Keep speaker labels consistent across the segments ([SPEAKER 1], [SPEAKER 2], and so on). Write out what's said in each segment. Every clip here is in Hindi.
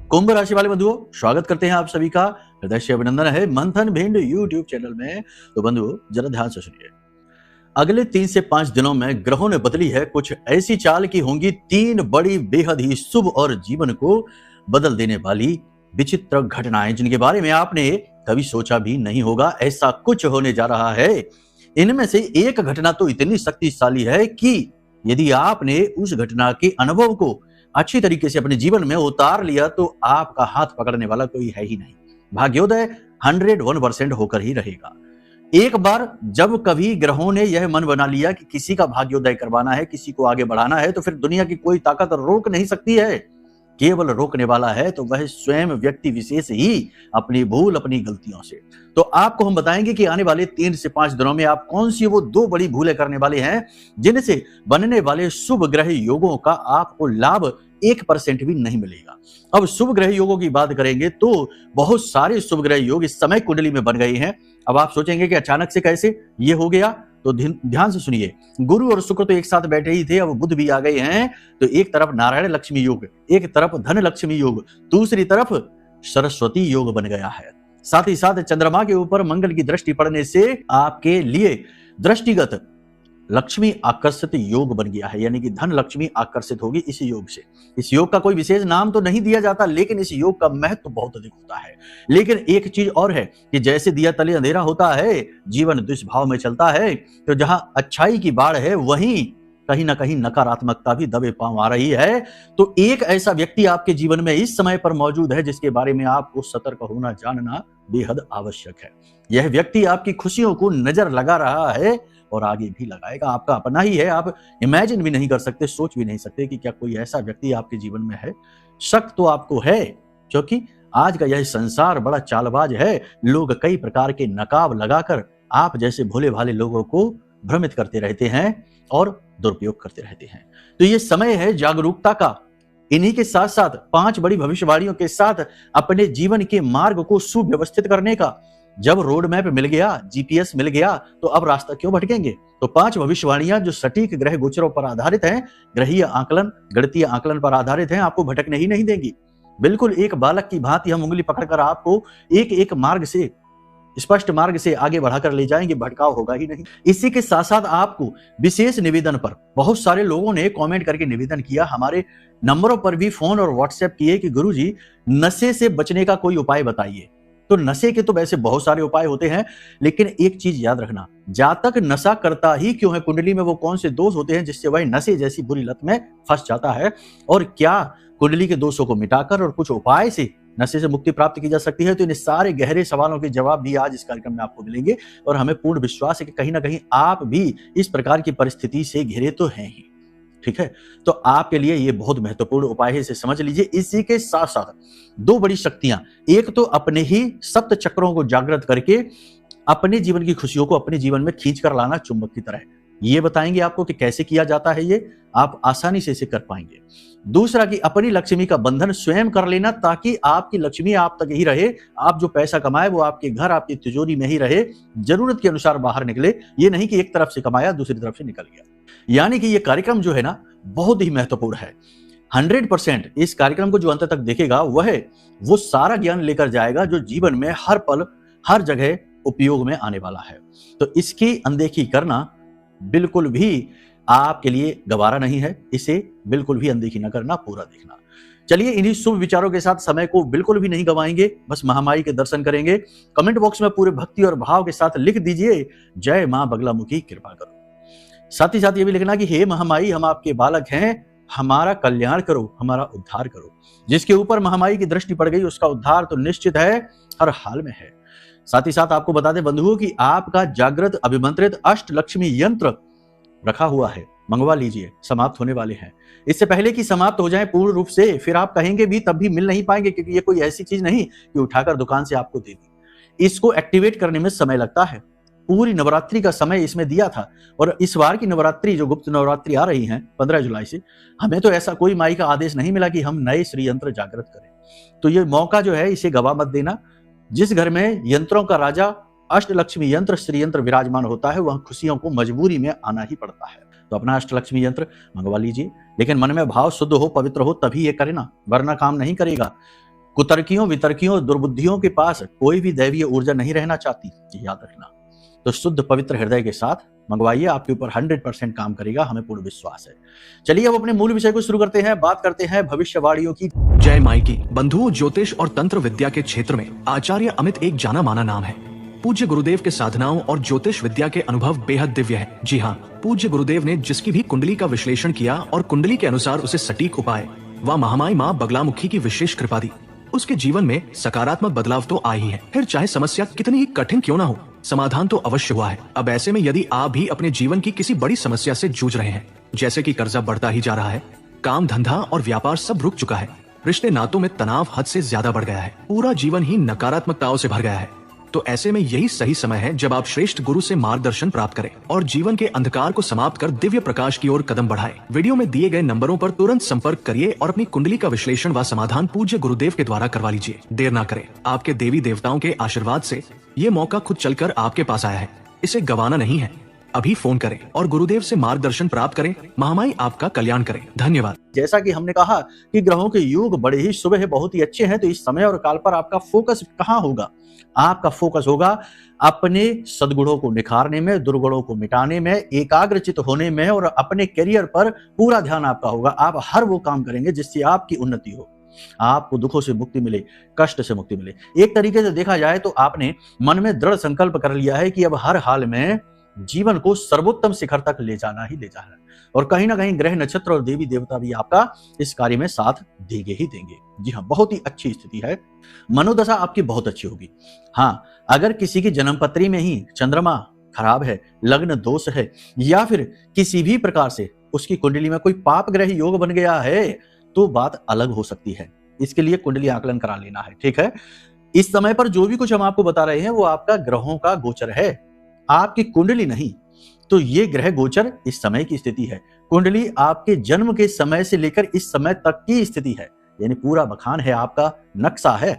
[SPEAKER 1] कुंभ राशि वाले बंधुओं, स्वागत करते हैं आप सभी का। हृदय से अभिनंदन है मंथन भिंड यूट्यूब चैनल में। तो बंधुओं, जरा ध्यान से सुनिए। अगले 3 से 5 दिनों में ग्रहों ने बदली है कुछ ऐसी चाल की होंगी 3 बड़ी बेहद ही शुभ और जीवन को बदल देने वाली विचित्र घटनाएं, जिनके बारे में आपने कभी सोचा भी नहीं होगा। ऐसा कुछ होने जा रहा है। इनमें से एक घटना तो इतनी शक्तिशाली है कि यदि आपने उस घटना के अनुभव को अच्छी तरीके से अपने जीवन में उतार लिया तो आपका हाथ पकड़ने वाला कोई है ही नहीं। भाग्योदय 101% होकर ही रहेगा। एक बार जब कभी ग्रहों ने यह मन बना लिया कि किसी का भाग्योदय करवाना है, किसी को आगे बढ़ाना है, तो फिर दुनिया की कोई ताकत रोक नहीं सकती है। केवल रोकने वाला है तो वह स्वयं व्यक्ति विशेष ही, अपनी भूल, अपनी गलतियों से। तो आपको हम बताएंगे कि आने वाले 3 से 5 दिनों में आप कौन सी वो 2 बड़ी भूलें करने वाले हैं जिनसे बनने वाले शुभ ग्रह योगों का आपको लाभ 1% भी नहीं मिलेगा। अब शुभ ग्रह योगों की बात करेंगे तो बहुत सारे शुभ ग्रह योग इस समय कुंडली में बन गए हैं। अब आप सोचेंगे कि अचानक से कैसे ये हो गया, तो ध्यान से सुनिए। गुरु और शुक्र तो एक साथ बैठे ही थे, अब बुध भी आ गए हैं। तो एक तरफ नारायण लक्ष्मी योग, एक तरफ धन लक्ष्मी योग, दूसरी तरफ सरस्वती योग बन गया है। साथ ही साथ चंद्रमा के ऊपर मंगल की दृष्टि पड़ने से आपके लिए दृष्टिगत लक्ष्मी आकर्षित योग बन गया है, यानी कि धन लक्ष्मी आकर्षित होगी इस योग से। इस योग का कोई विशेष नाम तो नहीं दिया जाता, लेकिन इस योग का महत्व बहुत अधिक होता है। लेकिन एक चीज और है कि जैसे दिया तले अंधेरा होता है, जीवन दुष्भाव में चलता है, तो जहां अच्छाई की बाढ़ है वहीं कहीं ना कहीं नकारात्मकता भी दबे पांव आ रही है। तो एक ऐसा व्यक्ति आपके जीवन में इस समय पर मौजूद है जिसके बारे में आपको सतर्क होना, जानना बेहद आवश्यक है। यह व्यक्ति आपकी खुशियों को नजर लगा रहा है और आगे भी लगाएगा। आपका अपना ही है, आप इमेजिन भी नहीं कर सकते, सोच भी नहीं सकते कि क्या कोई ऐसा व्यक्ति आपके जीवन में है। शक तो आपको है, क्योंकि आज का यह संसार बड़ा चालबाज है। लोग कई प्रकार के नकाब लगाकर आप जैसे भोले भाले लोगों को भ्रमित करते रहते हैं और दुरुपयोग करते रहते हैं। तो ये समय है जागरूकता का। इन्हीं के साथ साथ 5 बड़ी भविष्यवाणियों के साथ अपने जीवन के मार्ग को सुव्यवस्थित करने का। जब रोड मैप मिल गया, जीपीएस मिल गया, तो अब रास्ता क्यों भटकेंगे। तो 5 भविष्यवाणियां जो सटीक ग्रह गोचरों पर आधारित हैं, ग्रहीय आकलन, गणितीय आकलन पर आधारित हैं, आपको भटकने ही नहीं देंगी। बिल्कुल एक बालक की भांति हम उंगली पकड़कर आपको एक एक मार्ग से, स्पष्ट मार्ग से आगे बढ़ाकर ले जाएंगे, भटकाव होगा ही नहीं। इसी के साथ साथ आपको विशेष निवेदन पर बहुत सारे लोगों ने कमेंट करके निवेदन किया, हमारे नंबरों पर भी फोन और व्हाट्सएप किए कि गुरुजी नशे से बचने का कोई उपाय बताइए। तो नशे के तो वैसे बहुत सारे उपाय होते हैं, लेकिन एक चीज याद रखना, जातक नशा करता ही क्यों है, कुंडली में वो कौन से दोष होते हैं जिससे वह नशे जैसी बुरी लत में फंस जाता है, और क्या कुंडली के दोषों को मिटाकर और कुछ उपाय से नशे से मुक्ति प्राप्त की जा सकती है। तो इन सारे गहरे सवालों के जवाब भी आज इस कार्यक्रम में आपको मिलेंगे, और हमें पूर्ण विश्वास है कि कहीं ना कहीं आप भी इस प्रकार की परिस्थिति से घिरे तो हैं ही। ठीक है, तो आपके लिए ये बहुत महत्वपूर्ण उपाय है, इसे समझ लीजिए। इसी के साथ साथ 2 बड़ी शक्तियां, एक तो अपने ही सप्त चक्रों को जागृत करके अपने जीवन की खुशियों को अपने जीवन में खींच कर लाना चुंबक की तरह, ये बताएंगे आपको कि कैसे किया जाता है, ये आप आसानी से इसे कर पाएंगे। दूसरा कि अपनी लक्ष्मी का बंधन स्वयं कर लेना, ताकि आपकी लक्ष्मी आप तक ही रहे, आप जो पैसा कमाए वो आपके घर, आपकी तिजोरी में ही रहे, जरूरत के अनुसार बाहर निकले। ये नहीं कि एक तरफ से कमाया दूसरी तरफ से निकल गया। यानी कि ये कार्यक्रम जो है ना, बहुत ही महत्वपूर्ण है। 100% इस कार्यक्रम को जो अंत तक देखेगा वो सारा ज्ञान लेकर जाएगा जो जीवन में हर पल हर जगह उपयोग में आने वाला है। तो इसकी अनदेखी करना बिल्कुल भी आपके लिए गवारा नहीं है, इसे बिल्कुल भी अनदेखी न करना, पूरा देखना। चलिए, इन्हीं शुभ विचारों के साथ समय को बिल्कुल भी नहीं गवाएंगे, बस महामाई के दर्शन करेंगे। कमेंट बॉक्स में पूरे भक्ति और भाव के साथ लिख दीजिए, जय मां बगलामुखी कृपा करो। साथ ही साथ ये भी लिखना कि हे महामाई, हम आपके बालक हैं, हमारा कल्याण करो, हमारा उद्धार करो। जिसके ऊपर महामाई की दृष्टि पड़ गई उसका उद्धार तो निश्चित है, हर हाल में है। साथ ही साथ आपको बता दें बंधुओं कि आपका जागृत अभिमंत्रित अष्ट लक्ष्मी यंत्र रखा हुआ है, मंगवा लीजिए, समाप्त होने वाले हैं। इससे पहले कि समाप्त हो जाए पूर्ण रूप से, फिर आप कहेंगे भी तब भी मिल नहीं पाएंगे, क्योंकि ये कोई ऐसी चीज नहीं कि उठाकर दुकान से आपको दे दी। इसको एक्टिवेट करने में समय लगता है। पूरी नवरात्रि का समय इसमें दिया था, और इस बार की नवरात्रि जो गुप्त नवरात्रि आ रही है 15 जुलाई से, हमें तो ऐसा कोई माई का आदेश नहीं मिला कि हम नए श्री यंत्र जागृत करें। तो ये मौका जो है इसे गवा मत देना। जिस घर में यंत्रों का राजा अष्टलक्ष्मी यंत्र श्री यंत्र विराजमान होता है, वहां खुशियों को मजबूरी में आना ही पड़ता है। तो अपना अष्टलक्ष्मी यंत्र मंगवा लीजिए, लेकिन मन में भाव शुद्ध हो, पवित्र हो, तभी ये करें ना, वरना काम नहीं करेगा। कुतर्कियों, वितर्कियों, दुर्बुद्धियों के पास कोई भी दैवीय ऊर्जा नहीं रहना चाहती, याद रखना। तो शुद्ध पवित्र हृदय के साथ मंगवाइए, आपके ऊपर 100% काम करेगा, हमें पूर्ण विश्वास है। चलिए अब अपने मूल विषय को शुरू करते हैं, बात करते हैं भविष्यवाणियों की।
[SPEAKER 2] जय माई की। बंधुओं, ज्योतिष और तंत्र विद्या के क्षेत्र में आचार्य अमित एक जाना माना नाम है। पूज्य गुरुदेव के साधनाओं और ज्योतिष विद्या के अनुभव बेहद दिव्य है। जी हाँ, पूज्य गुरुदेव ने जिसकी भी कुंडली का विश्लेषण किया और कुंडली के अनुसार उसे सटीक उपाय व महामाई माँ बगलामुखी की विशेष कृपा दी, उसके जीवन में सकारात्मक बदलाव तो आए ही है। फिर चाहे समस्या कितनी ही कठिन क्यों ना हो, समाधान तो अवश्य हुआ है। अब ऐसे में यदि आप भी अपने जीवन की किसी बड़ी समस्या से जूझ रहे हैं, जैसे कि कर्जा बढ़ता ही जा रहा है, काम धंधा और व्यापार सब रुक चुका है, रिश्ते नातों में तनाव हद से ज्यादा बढ़ गया है, पूरा जीवन ही नकारात्मकताओं से भर गया है, तो ऐसे में यही सही समय है जब आप श्रेष्ठ गुरु से मार्गदर्शन प्राप्त करें और जीवन के अंधकार को समाप्त कर दिव्य प्रकाश की ओर कदम बढ़ाएं। वीडियो में दिए गए नंबरों पर तुरंत संपर्क करिए और अपनी कुंडली का विश्लेषण व समाधान पूज्य गुरुदेव के द्वारा करवा लीजिए। देर ना करें, आपके देवी देवताओं के आशीर्वाद से ये मौका खुद चलकर आपके पास आया है, इसे गंवाना नहीं है। अभी फोन करें और गुरुदेव से मार्गदर्शन प्राप्त करें। महामाई आपका कल्याण करें। धन्यवाद।
[SPEAKER 1] जैसा कि हमने कहा कि ग्रहों के योग बड़े ही शुभ है, बहुत ही अच्छे हैं, तो इस समय और काल पर आपका फोकस कहाँ होगा? आपका फोकस होगा अपने सद्गुणों को निखारने में, दुर्गुणों को मिटाने में, एकाग्रचित होने में, और अपने करियर पर पूरा ध्यान आपका होगा। आप हर वो काम करेंगे जिससे आपकी उन्नति हो, आपको दुखों से मुक्ति मिले, कष्ट से मुक्ति मिले। एक तरीके से देखा जाए तो आपने मन में दृढ़ संकल्प कर लिया है कि अब हर हाल में जीवन को सर्वोत्तम शिखर तक ले जाना ही ले जाना है, और कहीं ना कहीं ग्रह नक्षत्र और देवी देवता भी आपका इस कार्य में साथ देंगे ही देंगे। जी हाँ, बहुत ही अच्छी स्थिति है, मनोदशा आपकी बहुत अच्छी होगी। हाँ, अगर किसी की जन्मपत्री में ही चंद्रमा खराब है, लग्न दोष है, या फिर किसी भी प्रकार से उसकी कुंडली में कोई पाप ग्रह योग बन गया है, तो बात अलग हो सकती है। इसके लिए कुंडली आकलन करा लेना है, ठीक है। इस समय पर जो भी कुछ हम आपको बता रहे हैं वो आपका ग्रहों का गोचर है, आपकी कुंडली नहीं। तो ये ग्रह गोचर इस समय की स्थिति है। कुंडली आपके जन्म के समय से लेकर इस समय तक की स्थिति है, यानी पूरा बखान है, आपका नक्शा है,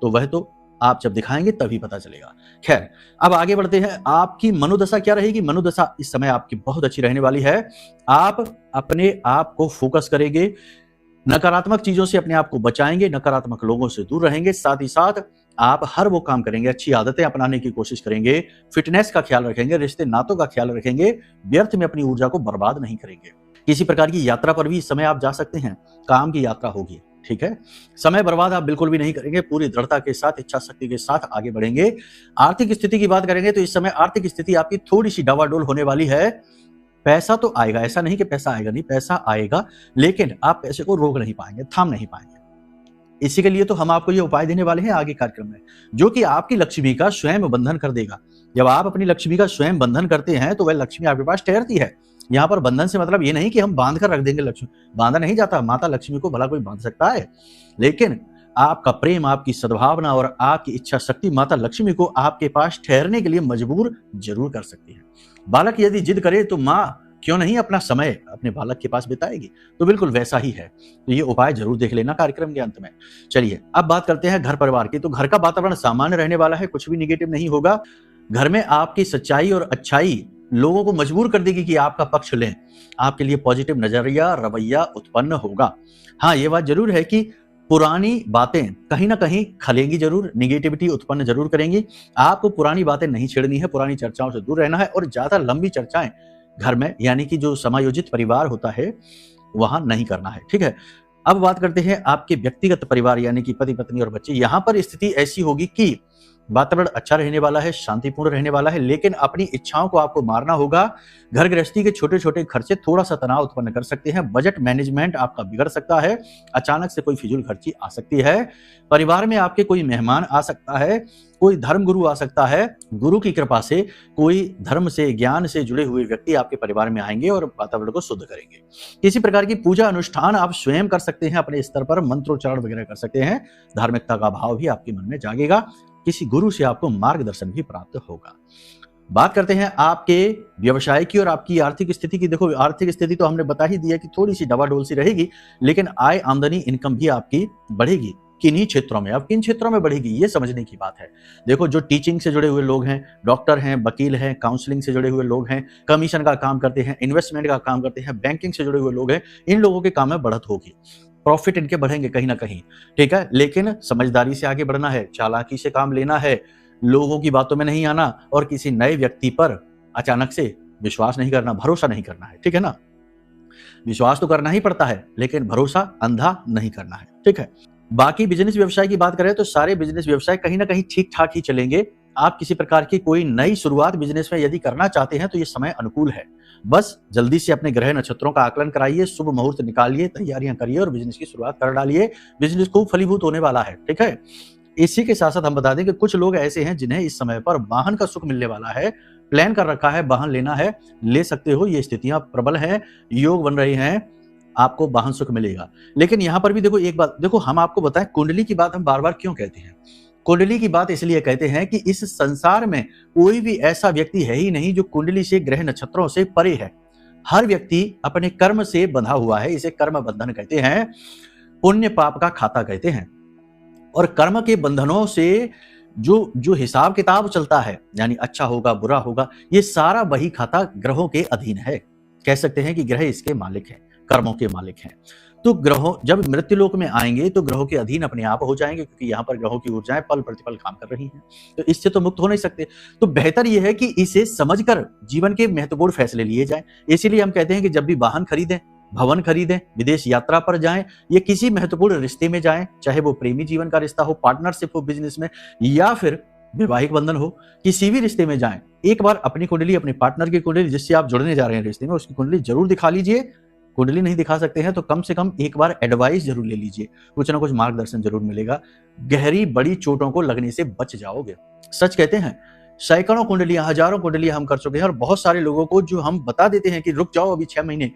[SPEAKER 1] तो वह तो आप जब दिखाएंगे तभी पता चलेगा। खैर, अब आगे बढ़ते हैं। आपकी मनोदशा क्या रहेगी? मनोदशा इस समय आपकी बहुत अच्छी रहने वाली है। आप अपने आप को फोकस करेंगे, नकारात्मक चीजों से अपने आप को बचाएंगे, नकारात्मक लोगों से दूर रहेंगे, साथ ही साथ आप हर वो काम करेंगे, अच्छी आदतें अपनाने की कोशिश करेंगे, फिटनेस का ख्याल रखेंगे, रिश्ते नातों का ख्याल रखेंगे, व्यर्थ में अपनी ऊर्जा को बर्बाद नहीं करेंगे। किसी प्रकार की यात्रा पर भी इस समय आप जा सकते हैं, काम की यात्रा होगी, ठीक है। समय बर्बाद आप बिल्कुल भी नहीं करेंगे, पूरी दृढ़ता के साथ, इच्छा शक्ति के साथ आगे बढ़ेंगे। आर्थिक स्थिति की बात करेंगे तो इस समय आर्थिक स्थिति आपकी थोड़ी सी डवाडोल होने वाली है। पैसा तो आएगा, ऐसा नहीं कि पैसा आएगा नहीं, पैसा आएगा, लेकिन आप पैसे को रोक नहीं पाएंगे, थाम नहीं पाएंगे। इसी के लिए तो हम आपको ये उपाय देने वाले हैं आगे कार्यक्रम में, जो कि आपकी लक्ष्मी का स्वयं बंधन कर देगा। जब आप अपनी लक्ष्मी का स्वयं बंधन करते हैं तो वह लक्ष्मी आपके पास ठहरती है। यहाँ पर बंधन से मतलब ये नहीं कि हम बांध कर रख देंगे लक्ष्मी, बांधा नहीं जाता। माता लक्ष्मी को भला कोई बांध सकता है, लेकिन आपका प्रेम, आपकी सद्भावना और आपकी इच्छा शक्ति माता लक्ष्मी को आपके पास ठहरने के लिए मजबूर जरूर कर सकती है। बालक यदि जिद करे तो माँ क्यों नहीं अपना समय अपने बालक के पास बिताएगी, तो बिल्कुल वैसा ही है। तो ये उपाय जरूर देख लेना कार्यक्रम के अंत में। चलिए अब बात करते हैं घर परिवार की। तो घर का वातावरण सामान्य रहने वाला है, कुछ भी निगेटिव नहीं होगा। घर में आपकी सच्चाई और अच्छाई लोगों को मजबूर कर देगी कि आपका पक्ष लें, आपके लिए पॉजिटिव नजरिया, रवैया उत्पन्न होगा। हाँ, ये बात जरूर है कि पुरानी बातें कहीं ना कहीं खलेंगी जरूर, निगेटिविटी उत्पन्न जरूर करेंगी। आपको पुरानी बातें नहीं छेड़नी है, पुरानी चर्चाओं से दूर रहना है, और ज्यादा लंबी चर्चाएं घर में, यानी कि जो समायोजित परिवार होता है वहां नहीं करना है, ठीक है। अब बात करते हैं आपके व्यक्तिगत परिवार, यानी कि पति पत्नी और बच्चे। यहां पर स्थिति ऐसी होगी कि वातावरण अच्छा रहने वाला है, शांतिपूर्ण रहने वाला है, लेकिन अपनी इच्छाओं को आपको मारना होगा। घर गृहस्थी के छोटे छोटे खर्चे थोड़ा सा तनाव उत्पन्न कर सकते हैं। बजट मैनेजमेंट आपका बिगड़ सकता है, अचानक से कोई फिजूल खर्ची आ सकती है। परिवार में आपके कोई मेहमान आ सकता है, कोई धर्म गुरु आ सकता है। गुरु की कृपा से कोई धर्म से, ज्ञान से जुड़े हुए व्यक्ति आपके परिवार में आएंगे और वातावरण को शुद्ध करेंगे। किसी प्रकार की पूजा अनुष्ठान आप स्वयं कर सकते हैं, अपने स्तर पर मंत्रोच्चारण वगैरह कर सकते हैं। धार्मिकता का भाव भी आपके मन में जागेगा। किसी गुरु से आपको मार्गदर्शन भी प्राप्त होगा। बात करते हैं आपके व्यवसाय की और आपकी आर्थिक स्थिति की। देखो, आर्थिक स्थिति तो हमने बता ही दिया कि थोड़ी सी डवाडोल सी रहेगी, लेकिन आय, आमदनी, इनकम भी आपकी बढ़ेगी। किन्हीं क्षेत्रों में, अब किन क्षेत्रों में बढ़ेगी ये समझने की बात है। देखो, जो टीचिंग से जुड़े हुए लोग हैं, डॉक्टर हैं, वकील हैं, काउंसलिंग से जुड़े हुए लोग हैं, कमीशन का काम करते हैं, इन्वेस्टमेंट का काम करते हैं, बैंकिंग से जुड़े हुए लोग हैं, इन लोगों के काम में बढ़त होगी। प्रॉफिट इनके बढ़ेंगे कहीं ना कहीं, ठीक है। लेकिन समझदारी से आगे बढ़ना है, चालाकी से काम लेना है, लोगों की बातों में नहीं आना और किसी नए व्यक्ति पर अचानक से विश्वास नहीं करना, भरोसा नहीं करना है, ठीक है ना। विश्वास तो करना ही पड़ता है लेकिन भरोसा अंधा नहीं करना है, ठीक है। बाकी बिजनेस व्यवसाय की बात करें तो सारे बिजनेस व्यवसाय कहीं ना कहीं ठीक ठाक ही चलेंगे। आप किसी प्रकार की कोई नई शुरुआत बिजनेस में यदि करना चाहते हैं तो ये समय अनुकूल है। बस जल्दी से अपने ग्रह नक्षत्रों का आकलन कराइए, शुभ मुहूर्त निकालिए, तैयारियां करिए और बिजनेस की शुरुआत कर डालिए। बिजनेस खूब फलीभूत होने वाला है, ठीक है। इसी के साथ साथ हम बता दें कि कुछ लोग ऐसे हैं जिन्हें इस समय पर वाहन का सुख मिलने वाला है, प्लान कर रखा है, वाहन लेना है, ले सकते हो, ये स्थितियां प्रबल हैं, योग बन रही हैं, आपको वाहन सुख मिलेगा। लेकिन यहां पर भी देखो एक बात, देखो हम आपको बताएं कुंडली की बात हम बार बार क्यों कहते हैं। कुंडली की बात इसलिए कहते हैं कि इस संसार में कोई भी ऐसा व्यक्ति है ही नहीं जो कुंडली से, ग्रह नक्षत्रों से परे है। हर व्यक्ति अपने कर्म से बंधा हुआ है, इसे कर्म बंधन कहते हैं, पुण्य पाप का खाता कहते हैं। और कर्म के बंधनों से जो जो हिसाब किताब चलता है, यानी अच्छा होगा बुरा होगा, ये सारा वही खाता ग्रहों के अधीन है। कह सकते हैं कि ग्रह इसके मालिक हैं, कर्मों के मालिक हैं। तो ग्रहों जब मृत्यु लोक में आएंगे तो ग्रहों के अधीन अपने आप हो जाएंगे, क्योंकि यहाँ पर ग्रहों की ऊर्जाएं पल प्रतिपल काम कर रही हैं, तो इससे तो मुक्त हो नहीं सकते। तो बेहतर यह है कि इसे समझकर जीवन के महत्वपूर्ण फैसले लिए जाएं। इसीलिए हम कहते हैं कि जब भी वाहन खरीदें, भवन खरीदें, विदेश यात्रा पर जाएं, या किसी महत्वपूर्ण रिश्ते में जाएं, चाहे वो प्रेमी जीवन का रिश्ता हो, पार्टनरशिप हो बिजनेस में, या फिर वैवाहिक बंधन हो, किसी भी रिश्ते में जाएं, एक बार अपनी कुंडली, अपने पार्टनर की कुंडली, जिससे आप जुड़ने जा रहे हैं रिश्ते में, उसकी कुंडली जरूर दिखा लीजिए। कुंडली नहीं दिखा सकते हैं तो कम से कम एक बार एडवाइस जरूर ले लीजिए, कुछ ना कुछ मार्गदर्शन जरूर मिलेगा। गहरी बड़ी चोटों को लगने से बच जाओगे। सच कहते हैं, सैकड़ों कुंडलियां, हजारों कुंडलियां हम कर चुके हैं और बहुत सारे लोगों को जो हम बता देते हैं कि रुक जाओ अभी 6 महीने,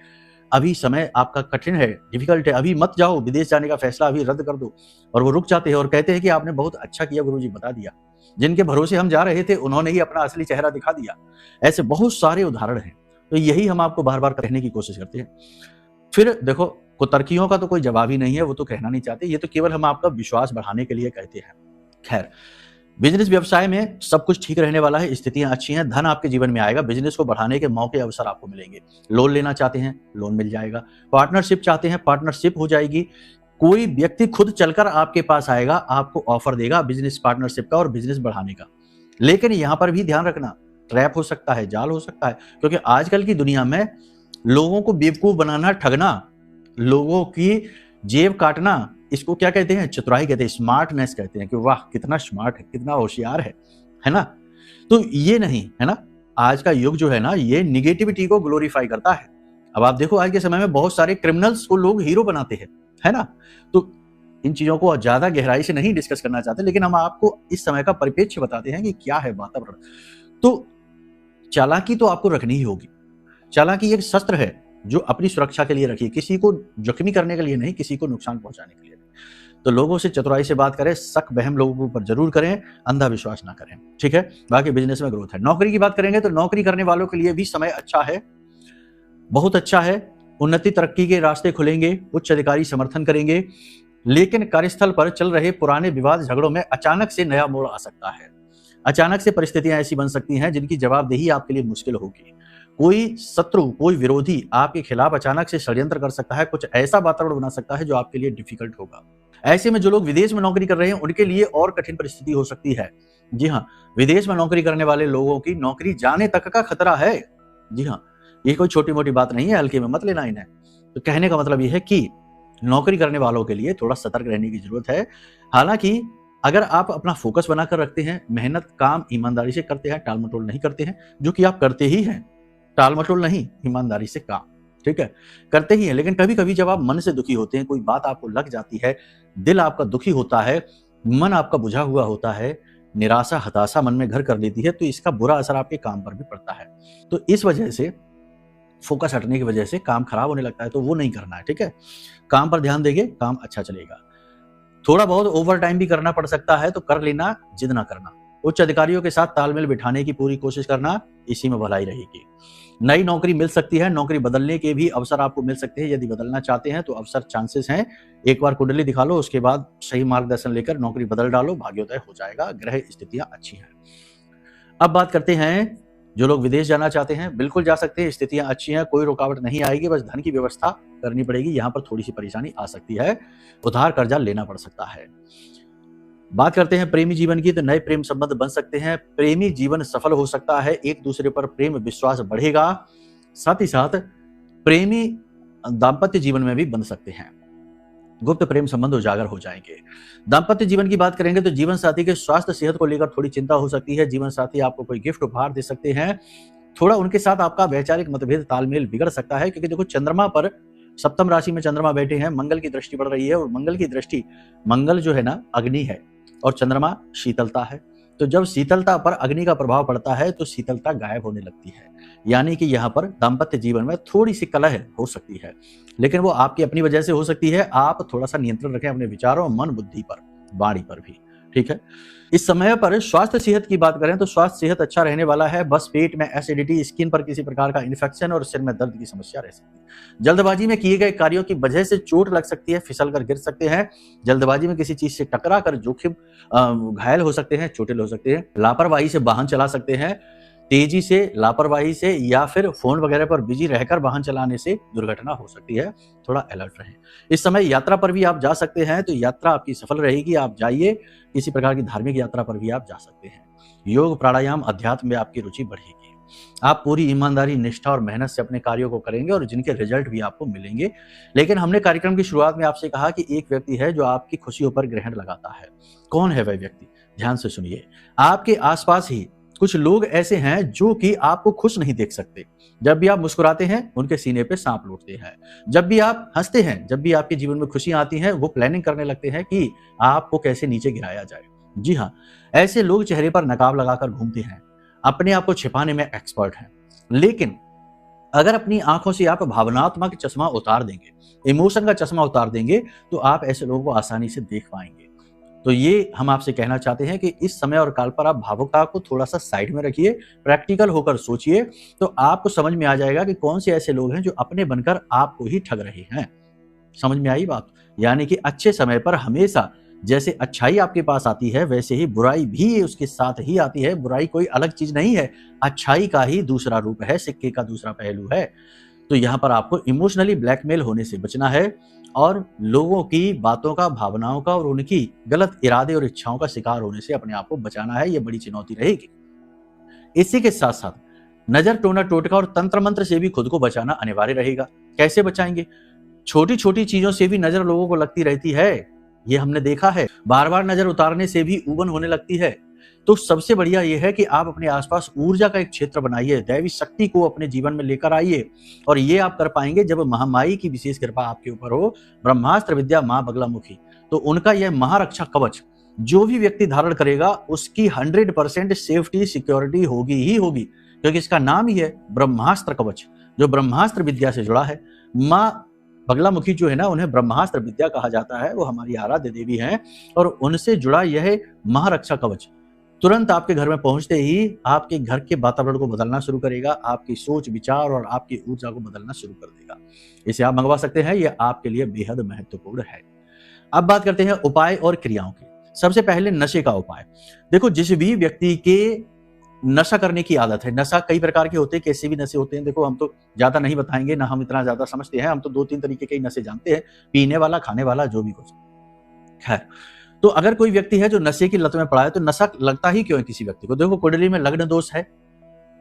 [SPEAKER 1] अभी समय आपका कठिन है, डिफिकल्ट है, अभी मत जाओ, विदेश जाने का फैसला अभी रद्द कर दो, और वो रुक जाते हैं और कहते हैं कि आपने बहुत अच्छा किया गुरुजी, बता दिया। जिनके भरोसे हम जा रहे थे उन्होंने ही अपना असली चेहरा दिखा दिया। ऐसे बहुत सारे उदाहरण हैं। तो यही हम आपको बार बार कहने की कोशिश करते हैं। फिर देखो, कुतर्कियों का तो कोई जवाब ही नहीं है, वो तो कहना नहीं चाहते, ये तो केवल हम आपका विश्वास बढ़ाने के लिए कहते हैं। खैर, बिजनेस व्यवसाय में सब कुछ ठीक रहने वाला है, स्थितियां अच्छी हैं, धन आपके जीवन में आएगा, बिजनेस को बढ़ाने के मौके, अवसर आपको मिलेंगे। लोन लेना चाहते हैं, लोन मिल जाएगा। पार्टनरशिप चाहते हैं, पार्टनरशिप हो जाएगी। कोई व्यक्ति खुद चलकर आपके पास आएगा, आपको ऑफर देगा बिजनेस पार्टनरशिप का और बिजनेस बढ़ाने का। लेकिन यहां पर भी ध्यान रखना, ट्रैप हो सकता है, जाल हो सकता है, क्योंकि आजकल की दुनिया में लोगों को बेवकूफ बनाना, ठगना, लोगों की जेब काटना, इसको क्या कहते हैं? चतुराई कहते हैं, स्मार्टनेस कहते हैं कि वाह कितना स्मार्ट है, कितना होशियार है ना। तो ये नहीं है ना, आज का युग जो है ना, ये निगेटिविटी को ग्लोरीफाई करता है। अब आप देखो, आज के समय में बहुत सारे क्रिमिनल्स को लोग हीरो बनाते हैं, है ना। तो इन चीजों को ज्यादा गहराई से नहीं डिस्कस करना चाहते, लेकिन हम आपको इस समय का परिप्रेक्ष्य बताते हैं कि क्या है वातावरण। तो चालाकी तो आपको रखनी ही होगी। चालाकी एक शस्त्र है जो अपनी सुरक्षा के लिए रखिए, किसी को जख्मी करने के लिए नहीं, किसी को नुकसान पहुंचाने के लिए नहीं। तो लोगों से चतुराई से बात करें, शक बहम लोगों पर जरूर करें, अंधा विश्वास ना करें, ठीक है। बाकी बिजनेस में ग्रोथ है। नौकरी की बात करेंगे तो नौकरी करने वालों के लिए भी समय अच्छा है, बहुत अच्छा है। उन्नति तरक्की के रास्ते खुलेंगे, उच्च अधिकारी समर्थन करेंगे। लेकिन कार्यस्थल पर चल रहे पुराने विवाद झगड़ों में अचानक से नया मोड़ आ सकता है। अचानक से परिस्थितियां ऐसी बन सकती हैं जिनकी जवाबदेही आपके लिए मुश्किल होगी। कोई शत्रु, कोई विरोधी आपके खिलाफ अचानक से षड्यंत्र कर सकता है, कुछ ऐसा वातावरण बना सकता है जो आपके लिए डिफिकल्ट होगा। ऐसे में जो लोग विदेश में नौकरी कर रहे हैं उनके लिए और कठिन परिस्थिति हो सकती है। जी हाँ, विदेश में नौकरी करने वाले लोगों की नौकरी जाने तक का खतरा है। जी हाँ, ये कोई छोटी मोटी बात नहीं है, हल्के में मत लेना इन्हें। तो कहने का मतलब यह है कि नौकरी करने वालों के लिए थोड़ा सतर्क रहने की जरूरत है। हालांकि अगर आप अपना फोकस बनाकर रखते हैं, मेहनत, काम ईमानदारी से करते हैं, टाल मटोल नहीं करते हैं, जो कि आप करते ही हैं, टाल मटोल नहीं, ईमानदारी से काम, ठीक है, करते ही हैं। लेकिन कभी कभी जब आप मन से दुखी होते हैं, कोई बात आपको लग जाती है, दिल आपका दुखी होता है, मन आपका बुझा हुआ होता है, निराशा, हताशा मन में घर कर लेती है, तो इसका बुरा असर आपके काम पर भी पड़ता है। तो इस वजह से फोकस हटने की वजह से काम खराब होने लगता है, तो वो नहीं करना है, ठीक है। काम पर ध्यान देंगे, काम अच्छा चलेगा। थोड़ा बहुत ओवर टाइम भी करना पड़ सकता है तो कर लेना, जिद ना करना। उच्च अधिकारियों के साथ तालमेल बिठाने की पूरी कोशिश करना, इसी में भलाई रहेगी। नई नौकरी मिल सकती है, नौकरी बदलने के भी अवसर आपको मिल सकते हैं। यदि बदलना चाहते हैं तो अवसर, चांसेस हैं। एक बार कुंडली दिखा लो, उसके बाद सही मार्गदर्शन लेकर नौकरी बदल डालो, भाग्योदय हो जाएगा। ग्रह स्थितियां अच्छी हैं। अब बात करते हैं जो लोग विदेश जाना चाहते हैं बिल्कुल जा सकते हैं, स्थितियां अच्छी हैं, कोई रुकावट नहीं आएगी, बस धन की व्यवस्था करनी पड़ेगी। यहाँ पर थोड़ी सी परेशानी आ सकती है, उधार कर्जा लेना पड़ सकता है। बात करते हैं प्रेमी जीवन की, तो नए प्रेम संबंध बन सकते हैं, प्रेमी जीवन सफल हो सकता है, एक दूसरे पर प्रेम विश्वास बढ़ेगा, साथ ही साथ प्रेमी दाम्पत्य जीवन में भी बन सकते हैं, गुप्त प्रेम संबंध उजागर हो जाएंगे। दाम्पत्य जीवन की बात करेंगे तो जीवन साथी के स्वास्थ्य सेहत को लेकर थोड़ी चिंता हो सकती है। जीवन साथी आपको कोई गिफ्ट उपहार दे सकते हैं, थोड़ा उनके साथ आपका वैचारिक मतभेद तालमेल बिगड़ सकता है, क्योंकि देखो चंद्रमा पर सप्तम राशि में चंद्रमा बैठे हैं, मंगल की दृष्टि पड़ रही है, और मंगल की दृष्टि, मंगल जो है ना अग्नि है और चंद्रमा शीतलता है। तो जब शीतलता पर अग्नि का प्रभाव पड़ता है तो शीतलता गायब होने लगती है, यानी कि यहाँ पर दाम्पत्य जीवन में थोड़ी सी कलह हो सकती है, लेकिन वो आपकी अपनी वजह से हो सकती है। आप थोड़ा सा नियंत्रण रखें अपने विचारों, मन बुद्धि पर, वाणी पर भी, ठीक है। इस समय पर स्वास्थ्य सेहत की बात करें तो स्वास्थ्य सेहत अच्छा रहने वाला है, बस पेट में एसिडिटी, स्किन पर किसी प्रकार का इन्फेक्शन और सिर में दर्द की समस्या रह सकती है। जल्दबाजी में किए गए कार्यों की वजह से चोट लग सकती है, फिसल कर गिर सकते हैं, जल्दबाजी में किसी चीज से टकरा कर जोखिम घायल हो सकते हैं, चोटिल हो सकते हैं, लापरवाही से वाहन चला सकते हैं, तेजी से, लापरवाही से या फिर फोन वगैरह पर बिजी रहकर वाहन चलाने से दुर्घटना हो सकती है, थोड़ा अलर्ट रहें। इस समय यात्रा पर भी आप जा सकते हैं, तो यात्रा आपकी सफल रहेगी, आप जाइए, किसी प्रकार की धार्मिक यात्रा पर भी आप जा सकते हैं। योग, प्राणायाम, अध्यात्म में आपकी रुचि बढ़ेगी, आप पूरी ईमानदारी, निष्ठा और मेहनत से अपने कार्यों को करेंगे और जिनके रिजल्ट भी आपको मिलेंगे। लेकिन हमने कार्यक्रम की शुरुआत में आपसे कहा कि एक व्यक्ति है जो आपकी खुशियों पर ग्रहण लगाता है। कौन है वह व्यक्ति? ध्यान से सुनिए। आपके आसपास ही कुछ लोग ऐसे हैं जो कि आपको खुश नहीं देख सकते। जब भी आप मुस्कुराते हैं उनके सीने पे सांप लौटते हैं, जब भी आप हंसते हैं, जब भी आपके जीवन में खुशियां आती हैं, वो प्लानिंग करने लगते हैं कि आपको कैसे नीचे गिराया जाए। जी हाँ, ऐसे लोग चेहरे पर नकाब लगाकर घूमते हैं, अपने आप को छिपाने में एक्सपर्ट हैं। लेकिन अगर अपनी आंखों से आप भावनात्मक चश्मा उतार देंगे, इमोशन का चश्मा उतार देंगे, तो आप ऐसे लोगों को आसानी से देख पाएंगे। तो ये हम आपसे कहना चाहते हैं कि इस समय और काल पर आप भावुकता को थोड़ा सा साइड में रखिए, प्रैक्टिकल होकर सोचिए, तो आपको समझ में आ जाएगा कि कौन से ऐसे लोग हैं जो अपने बनकर आपको ही ठग रहे हैं। समझ में आई बात? यानी कि अच्छे समय पर हमेशा जैसे अच्छाई आपके पास आती है, वैसे ही बुराई भी उसके साथ ही आती है। बुराई कोई अलग चीज नहीं है, अच्छाई का ही दूसरा रूप है, सिक्के का दूसरा पहलू है। तो यहाँ पर आपको इमोशनली ब्लैकमेल होने से बचना है और लोगों की बातों का, भावनाओं का और उनकी गलत इरादे और इच्छाओं का शिकार होने से अपने आप को बचाना है। ये बड़ी चुनौती रहेगी। इसी के साथ साथ नजर, टोना, टोटका और तंत्र मंत्र से भी खुद को बचाना अनिवार्य रहेगा। कैसे बचाएंगे? छोटी छोटी चीजों से भी नजर लोगों को लगती रहती है, ये हमने देखा है। बार बार नजर उतारने से भी ऊबन होने लगती है। तो सबसे बढ़िया यह है कि आप अपने आसपास ऊर्जा का एक क्षेत्र बनाइए, दैवी शक्ति को अपने जीवन में लेकर आइए, और ये आप कर पाएंगे जब महामाई की विशेष कृपा आपके ऊपर हो। ब्रह्मास्त्र विद्या मां बगलामुखी, तो उनका यह महारक्षा कवच जो भी व्यक्ति धारण करेगा उसकी 100% सेफ्टी, सिक्योरिटी होगी ही होगी, क्योंकि इसका नाम ही है ब्रह्मास्त्र कवच, जो ब्रह्मास्त्र विद्या से जुड़ा है। मां बगलामुखी जो है ना, उन्हें ब्रह्मास्त्र विद्या कहा जाता है, वो हमारी आराध्य देवी हैं, और उनसे जुड़ा यह महारक्षा कवच तुरंत आपके घर में पहुंचते ही आपके घर के वातावरण को बदलना शुरू करेगा, आपकी सोच, विचार और आपकी ऊर्जा को बदलना शुरू कर देगा। इसे आप मंगवा सकते हैं, यह आपके लिए बेहद महत्वपूर्ण है। अब बात करते हैं उपाय और क्रियाओं की। सबसे पहले नशे का उपाय। देखो, जिस भी व्यक्ति के नशा करने की आदत है, नशा कई प्रकार के होते हैं, कैसे भी नशे होते हैं। देखो, हम तो ज्यादा नहीं बताएंगे, ना हम इतना ज्यादा समझते हैं, हम तो 2-3 तरीके के नशे जानते हैं, पीने वाला, खाने वाला, जो भी कुछ। खैर, तो अगर कोई व्यक्ति है जो नशे की लत में पड़ा है, तो नशा लगता ही क्यों है किसी व्यक्ति को? देखो, कुंडली में लग्न दोष है,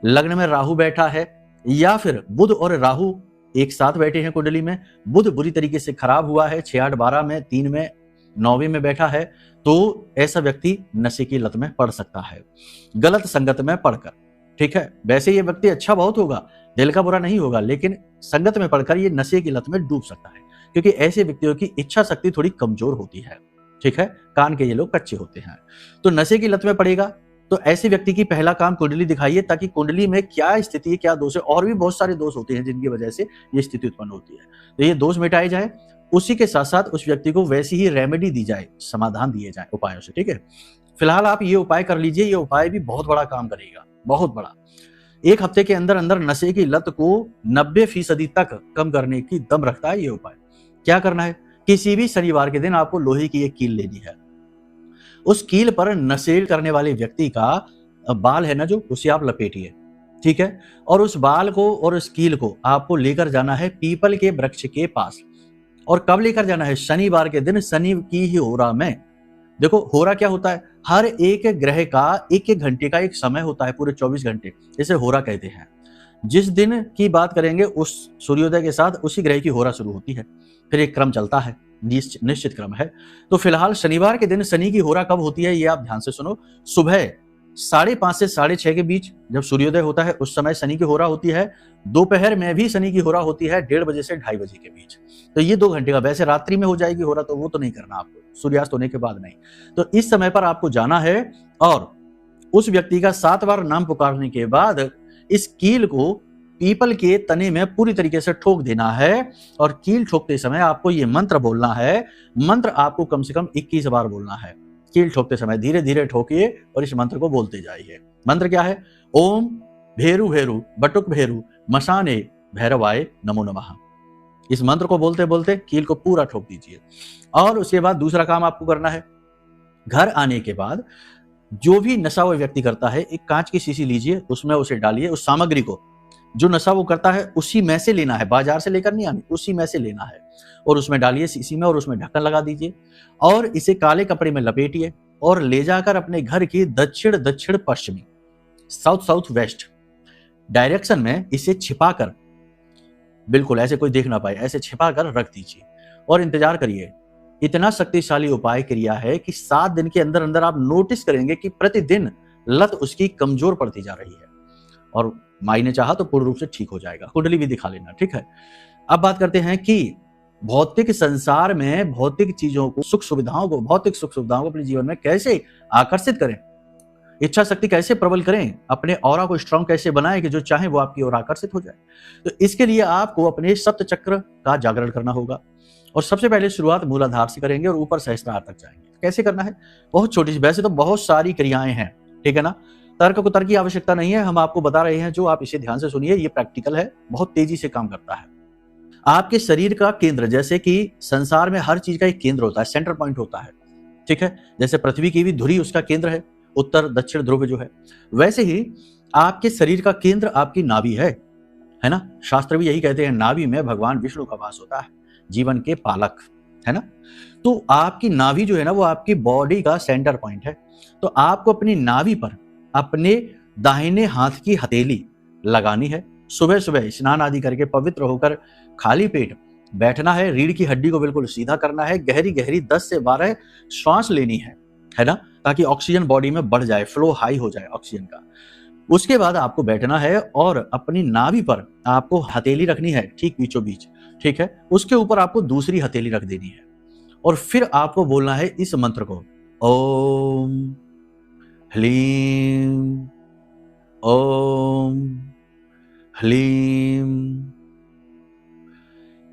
[SPEAKER 1] लग्न में राहु बैठा है, या फिर बुध और राहु एक साथ बैठे हैं कुंडली में, बुध बुरी तरीके से खराब हुआ है, 6, 8, 12 में, 3 में, 9वें में बैठा है, तो ऐसा व्यक्ति नशे की लत में पड़ सकता है, गलत संगत में पड़कर। ठीक है, वैसे ये व्यक्ति अच्छा बहुत होगा, दिल का बुरा नहीं होगा, लेकिन संगत में पड़कर ये नशे की लत में डूब सकता है, क्योंकि ऐसे व्यक्तियों की इच्छा शक्ति थोड़ी कमजोर होती है। ठीक है, कान के ये लोग कच्चे होते हैं। तो नशे की लत में पड़ेगा, तो ऐसे व्यक्ति की पहला काम कुंडली दिखाइए, ताकि कुंडली में क्या स्थिति है, क्या दोष है। और भी बहुत सारे दोष होते हैं जिनकी वजह से ये स्थिति उत्पन्न होती है, तो ये दोष मिटाए जाए। उसी के साथ साथ उस व्यक्ति को वैसी ही रेमेडी दी जाए, समाधान दिए जाए उपायों से। ठीक है, फिलहाल आप ये उपाय कर लीजिए, ये उपाय भी बहुत बड़ा काम करेगा, बहुत बड़ा। 1 हफ्ते के अंदर अंदर नशे की लत को 90% तक कम करने की दम रखता है ये उपाय। क्या करना है? किसी भी शनिवार के दिन आपको लोहे की एक कील लेनी है, उस कील पर नशे करने वाले व्यक्ति का बाल है ना जो, उसे आप लपेटिए। ठीक है। और उस बाल को और उस कील को आपको लेकर जाना है पीपल के वृक्ष के पास। और कब लेकर जाना है? शनिवार के दिन, शनि की ही होरा में। देखो होरा क्या होता है? हर एक ग्रह का एक एक घंटे का एक समय होता है, पूरे 24 घंटे, इसे होरा कहते हैं। जिस दिन की बात करेंगे उस सूर्योदय के साथ उसी ग्रह की होरा शुरू होती है, फिर एक क्रम चलता है, निश्चित क्रम है। तो फिलहाल शनिवार के दिन शनि की होरा कब होती है ये आप ध्यान से सुनो। सुबह 5:30 से 6:30 के बीच जब सूर्योदय होता है उस समय शनि की होरा होती है। दोपहर में भी शनि की होरा होती है 1:30 बजे से 2:30 बजे के बीच। तो ये 2 घंटे का, वैसे रात्रि में हो जाएगी होरा तो वो तो नहीं करना आपको, सूर्यास्त होने के बाद नहीं। तो इस समय पर आपको जाना है और उस व्यक्ति का 7 बार नाम पुकारने के बाद इस कील को पीपल के तने में पूरी तरीके से ठोक देना है। और कील ठोकते समय आपको ये मंत्र बोलना है। मंत्र आपको कम से कम 21 बार बोलना है। कील ठोकते समय धीरे धीरे ठोकिए और इस मंत्र को बोलते जाइए। मंत्र क्या है? ओम भेरु भेरु बटुक भेरु मशाने भैरवाय नमो नमः। इस मंत्र को बोलते बोलते कील को पूरा ठोक दीजिए। और उसके बाद दूसरा काम आपको करना है, घर आने के बाद जो भी नशा वो व्यक्ति करता है, एक कांच की शीशी लीजिए, उसमें उसे डालिए। उस सामग्री को, जो नशा वो करता है उसी में से लेना है, बाजार से लेकर नहीं आनी, उसी में से लेना है और उसमें डालिए शीशी में और उसमें ढक्कन लगा दीजिए और इसे काले कपड़े में लपेटिए और ले जाकर अपने घर की दक्षिण दक्षिण पश्चिमी, साउथ साउथ वेस्ट डायरेक्शन में इसे छिपाकर, बिल्कुल ऐसे कोई देख ना पाए, ऐसे छिपाकर रख दीजिए और इंतजार करिए। इतना शक्तिशाली उपाय क्रिया है कि 7 दिन के अंदर अंदर आप नोटिस करेंगे कि प्रतिदिन लत उसकी कमजोर पड़ती जा रही है और मायने चाहा तो पूर्ण रूप से ठीक हो जाएगा। कुंडली भी दिखा लेना, ठीक है। अब बात करते हैं कि भौतिक संसार में भौतिक चीजों को, सुख सुविधाओं को, भौतिक सुख सुविधाओं को अपने जीवन में कैसे आकर्षित करें, इच्छा शक्ति कैसे प्रबल करें, अपने ऑरा को स्ट्रांग कैसे बनाएं कि जो चाहे वो आपकी ओर आकर्षित हो जाए। तो इसके लिए आपको अपने सप्त चक्र का जागरण करना होगा और सबसे पहले शुरुआत मूलाधार से करेंगे और ऊपर सहस्त्रार तक जाएंगे। कैसे करना है? बहुत छोटी सी, वैसे तो बहुत सारी क्रियाएं हैं, ठीक है ना। तर्क को तर्क की आवश्यकता नहीं है, हम आपको बता रहे हैं जो, आप इसे ध्यान से सुनिए, ये प्रैक्टिकल है, बहुत तेजी से काम करता है। आपके शरीर का केंद्र, जैसे कि संसार में हर चीज का एक केंद्र होता है, सेंटर पॉइंट होता है, ठीक है। जैसे पृथ्वी की भी धुरी उसका केंद्र है, उत्तर दक्षिण ध्रुव जो है, वैसे ही आपके शरीर का केंद्र आपकी नाभि है ना। शास्त्र भी यही कहते हैं, नाभि में भगवान विष्णु का वास होता है, जीवन के पालक, है ना। तो आपकी नाभि जो है ना वो आपकी बॉडी का सेंटर पॉइंट है। तो आपको अपनी नाभि पर अपने दाहिने हाथ की हथेली लगानी है। सुबह सुबह स्नान आदि करके पवित्र होकर खाली पेट बैठना है, रीढ़ की हड्डी को बिल्कुल सीधा करना है, गहरी गहरी 10 से 12 श्वास लेनी है ना, ताकि ऑक्सीजन बॉडी में बढ़ जाए, फ्लो हाई हो जाए ऑक्सीजन का। उसके बाद आपको बैठना है और अपनी नाभि पर आपको हथेली रखनी है, ठीक बीचों बीच, ठीक है। उसके ऊपर आपको दूसरी हथेली रख देनी है और फिर आपको बोलना है इस मंत्र को, ओम ह्लीम ओम ह्लीम।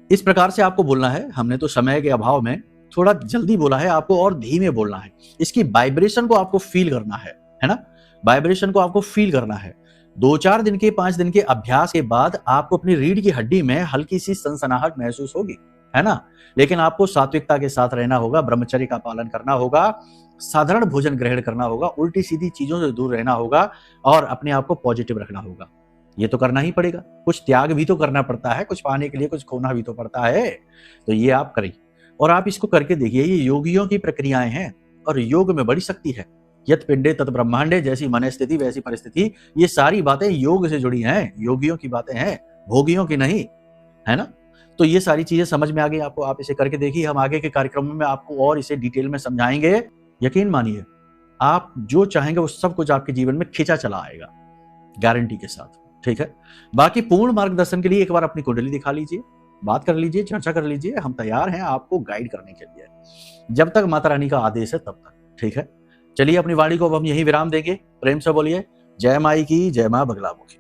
[SPEAKER 1] इस प्रकार से आपको बोलना है। हमने तो समय के अभाव में थोड़ा जल्दी बोला है, आपको और धीमे बोलना है। इसकी वाइब्रेशन को आपको फील करना है ना, वाइब्रेशन को आपको फील करना है। 2-4 दिन के, 5 दिन के अभ्यास के बाद आपको अपनी रीढ़ की हड्डी में हल्की सी सनसनाहट महसूस होगी, है ना। लेकिन आपको सात्विकता के साथ रहना होगा, ब्रह्मचर्य का पालन करना होगा, साधारण भोजन ग्रहण करना होगा, उल्टी सीधी चीजों से दूर रहना होगा और अपने आप को पॉजिटिव रखना होगा। ये तो करना ही पड़ेगा, कुछ त्याग भी तो करना पड़ता है, कुछ पाने के लिए कुछ खोना भी तो पड़ता है। तो ये आप करिए और आप इसको करके देखिए। ये योगियों की प्रक्रियाएं हैं और योग में बड़ी शक्ति है। यत पिंडे तत ब्रह्मांडे, जैसी मन स्थिति वैसी परिस्थिति, ये सारी बातें योग से जुड़ी हैं, योगियों की बातें हैं, भोगियों की नहीं, है ना। तो ये सारी चीजें समझ में आ गई आपको, आप इसे करके देखिए। हम आगे के कार्यक्रमों में आपको और इसे डिटेल में समझाएंगे। यकीन मानिए, आप जो चाहेंगे वो सब कुछ आपके जीवन में खींचा चला आएगा, गारंटी के साथ, ठीक है। बाकी पूर्ण मार्गदर्शन के लिए एक बार अपनी कुंडली दिखा लीजिए, बात कर लीजिए, चर्चा कर लीजिए। हम तैयार हैं आपको गाइड करने के लिए, जब तक माता रानी का आदेश है तब तक, ठीक है। चलिए अपनी वाणी को अब हम यहीं विराम देंगे। प्रेम से बोलिए जय माई की, जय मां बगलामुखी।